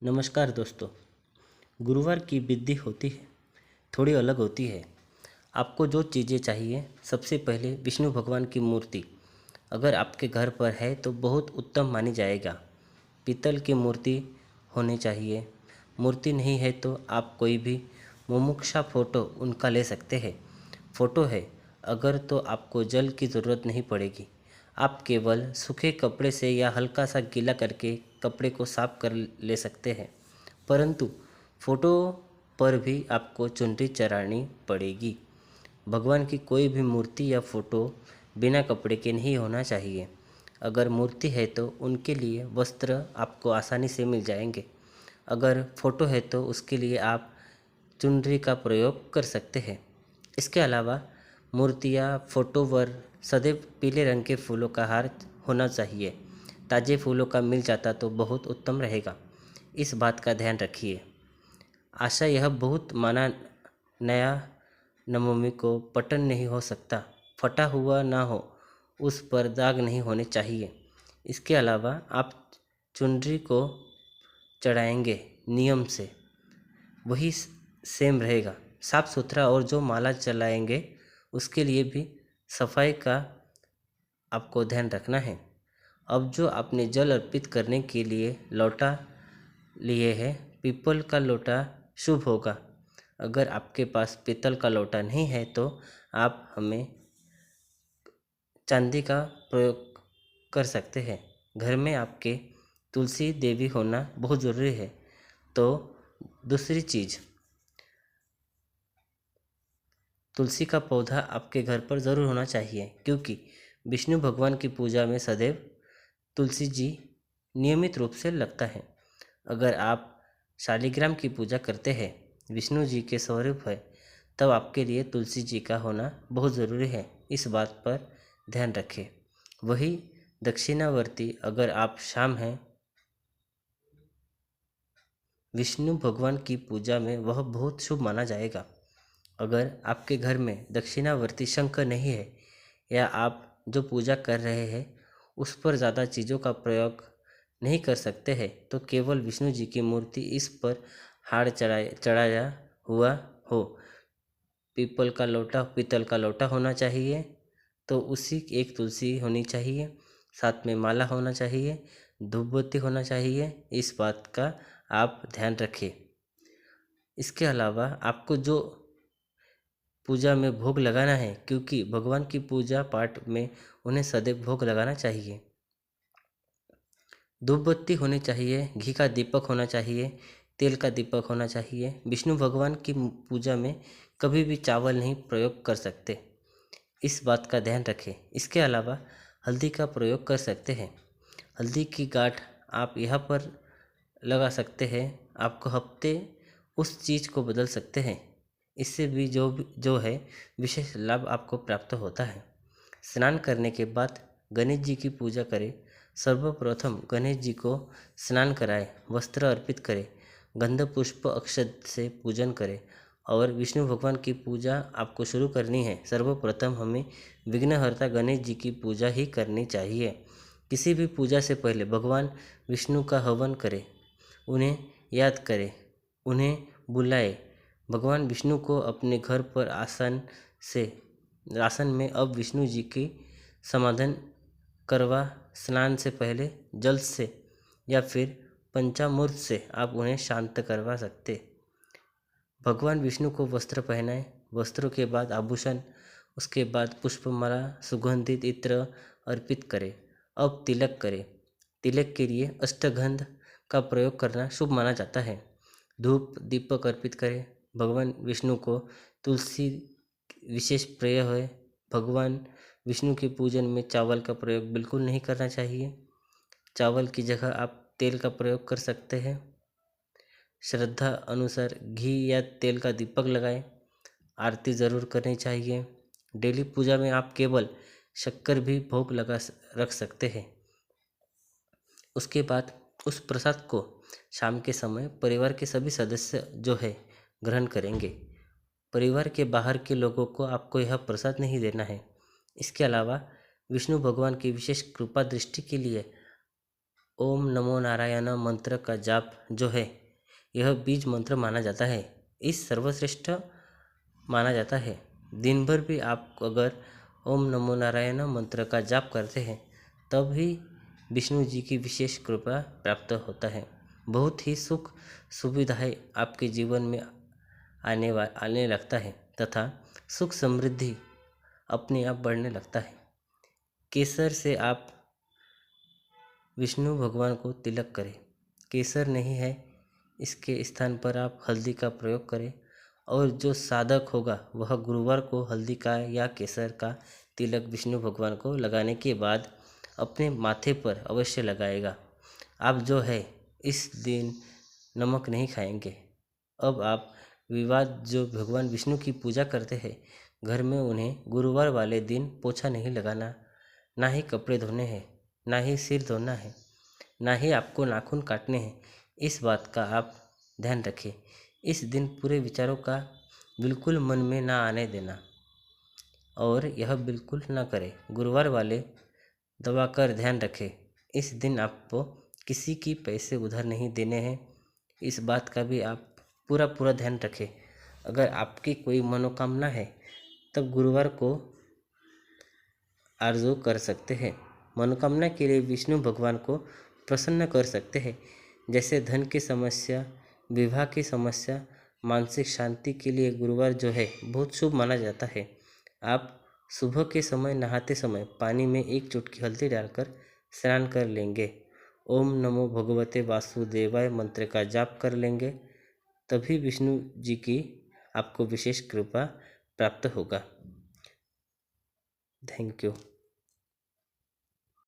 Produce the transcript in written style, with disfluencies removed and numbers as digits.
नमस्कार दोस्तों। गुरुवार की विधि होती है, थोड़ी अलग होती है। आपको जो चीज़ें चाहिए, सबसे पहले विष्णु भगवान की मूर्ति अगर आपके घर पर है तो बहुत उत्तम मानी जाएगा। पीतल की मूर्ति होनी चाहिए। मूर्ति नहीं है तो आप कोई भी मुमुक्षा फ़ोटो उनका ले सकते हैं। फ़ोटो है अगर तो आपको जल की ज़रूरत नहीं पड़ेगी। आप केवल सूखे कपड़े से या हल्का सा गीला करके कपड़े को साफ कर ले सकते हैं। परंतु फ़ोटो पर भी आपको चुनरी चढ़ानी पड़ेगी। भगवान की कोई भी मूर्ति या फ़ोटो बिना कपड़े के नहीं होना चाहिए। अगर मूर्ति है तो उनके लिए वस्त्र आपको आसानी से मिल जाएंगे। अगर फ़ोटो है तो उसके लिए आप चुनरी का प्रयोग कर सकते हैं। इसके अलावा मूर्ति या फोटो पर सदैव पीले रंग के फूलों का हार होना चाहिए। ताज़े फूलों का मिल जाता तो बहुत उत्तम रहेगा। इस बात का ध्यान रखिए। आशा यह बहुत माना नया नवमी को पतन नहीं हो सकता, फटा हुआ ना हो, उस पर दाग नहीं होने चाहिए। इसके अलावा आप चुनरी को चढ़ाएंगे नियम से वही सेम रहेगा, साफ सुथरा। और जो माला चलाएंगे उसके लिए भी सफाई का आपको ध्यान रखना है। अब जो आपने जल अर्पित करने के लिए लोटा लिए है, पीपल का लोटा शुभ होगा। अगर आपके पास पीतल का लोटा नहीं है तो आप हमें चांदी का प्रयोग कर सकते हैं। घर में आपके तुलसी देवी होना बहुत ज़रूरी है। तो दूसरी चीज़, तुलसी का पौधा आपके घर पर ज़रूर होना चाहिए, क्योंकि विष्णु भगवान की पूजा में सदैव तुलसी जी नियमित रूप से लगता है। अगर आप शालिग्राम की पूजा करते हैं, विष्णु जी के स्वरूप है, तब आपके लिए तुलसी जी का होना बहुत ज़रूरी है। इस बात पर ध्यान रखें। वही दक्षिणावर्ती अगर आप शाम हैं विष्णु भगवान की पूजा में, वह बहुत शुभ माना जाएगा। अगर आपके घर में दक्षिणावर्ती शंख नहीं है या आप जो पूजा कर रहे हैं उस पर ज़्यादा चीज़ों का प्रयोग नहीं कर सकते हैं, तो केवल विष्णु जी की मूर्ति इस पर हार चढ़ाया हुआ हो, पीतल का लोटा होना चाहिए, तो उसी एक तुलसी होनी चाहिए, साथ में माला होना चाहिए, धूपबत्ती होना चाहिए। इस बात का आप ध्यान रखें। इसके अलावा आपको जो पूजा में भोग लगाना है, क्योंकि भगवान की पूजा पाठ में उन्हें सदैव भोग लगाना चाहिए। धूप बत्ती होनी चाहिए, घी का दीपक होना चाहिए, तेल का दीपक होना चाहिए। विष्णु भगवान की पूजा में कभी भी चावल नहीं प्रयोग कर सकते, इस बात का ध्यान रखें। इसके अलावा हल्दी का प्रयोग कर सकते हैं। हल्दी की गांठ आप यहाँ पर लगा सकते हैं। आपको हफ्ते उस चीज़ को बदल सकते हैं। इससे भी जो है विशेष लाभ आपको प्राप्त होता है। स्नान करने के बाद गणेश जी की पूजा करें। सर्वप्रथम गणेश जी को स्नान कराएं, वस्त्र अर्पित करें, गंध पुष्प अक्षत से पूजन करें और विष्णु भगवान की पूजा आपको शुरू करनी है। सर्वप्रथम हमें विघ्नहर्ता गणेश जी की पूजा ही करनी चाहिए। किसी भी पूजा से पहले भगवान विष्णु का हवन करें, उन्हें याद करें, उन्हें बुलाएं। भगवान विष्णु को अपने घर पर आसन में अब विष्णु जी की समाधान करवा। स्नान से पहले जल से या फिर पंचामृत से आप उन्हें शांत करवा सकते। भगवान विष्णु को वस्त्र पहनाएं, वस्त्रों के बाद आभूषण, उसके बाद पुष्पमाला, सुगंधित इत्र अर्पित करें। अब तिलक करें। तिलक के लिए अष्टगंध का प्रयोग करना शुभ माना जाता है। धूप दीपक अर्पित करें। भगवान विष्णु को तुलसी विशेष प्रिय है। भगवान विष्णु के पूजन में चावल का प्रयोग बिल्कुल नहीं करना चाहिए। चावल की जगह आप तेल का प्रयोग कर सकते हैं। श्रद्धा अनुसार घी या तेल का दीपक लगाएं। आरती ज़रूर करनी चाहिए। डेली पूजा में आप केवल शक्कर भी भोग रख सकते हैं। उसके बाद उस प्रसाद को शाम के समय परिवार के सभी सदस्य जो है ग्रहण करेंगे। परिवार के बाहर के लोगों को आपको यह प्रसाद नहीं देना है। इसके अलावा विष्णु भगवान की विशेष कृपा दृष्टि के लिए ओम नमो नारायण मंत्र का जाप जो है यह बीज मंत्र माना जाता है। इस सर्वश्रेष्ठ माना जाता है। दिन भर भी आप अगर ओम नमो नारायण मंत्र का जाप करते हैं तब भी विष्णु जी की विशेष कृपा प्राप्त होता है। बहुत ही सुख सुविधाएं आपके जीवन में आने लगता है तथा सुख समृद्धि अपने आप बढ़ने लगता है। केसर से आप विष्णु भगवान को तिलक करें। केसर नहीं है इसके स्थान पर आप हल्दी का प्रयोग करें और जो साधक होगा वह गुरुवार को हल्दी का या केसर का तिलक विष्णु भगवान को लगाने के बाद अपने माथे पर अवश्य लगाएगा। आप जो है इस दिन नमक नहीं खाएंगे। अब आप विवाद जो भगवान विष्णु की पूजा करते हैं घर में उन्हें गुरुवार वाले दिन पोछा नहीं लगाना, ना ही कपड़े धोने हैं, ना ही सिर धोना है, ना ही आपको नाखून काटने हैं। इस बात का आप ध्यान रखें। इस दिन पूरे विचारों का बिल्कुल मन में ना आने देना और यह बिल्कुल ना करें। गुरुवार वाले दबा कर ध्यान रखें। इस दिन आपको किसी की पैसे उधार नहीं देने हैं। इस बात का भी आप पूरा ध्यान रखें। अगर आपकी कोई मनोकामना है तब गुरुवार को आरजू कर सकते हैं। मनोकामना के लिए विष्णु भगवान को प्रसन्न कर सकते हैं, जैसे धन की समस्या, विवाह की समस्या, मानसिक शांति के लिए गुरुवार जो है बहुत शुभ माना जाता है। आप सुबह के समय नहाते समय पानी में 1 चुटकी हल्दी डालकर स्नान कर लेंगे। ओम नमो भगवते वासुदेवाय मंत्र का जाप कर लेंगे, तभी विष्णु जी की आपको विशेष कृपा प्राप्त होगा। Thank you.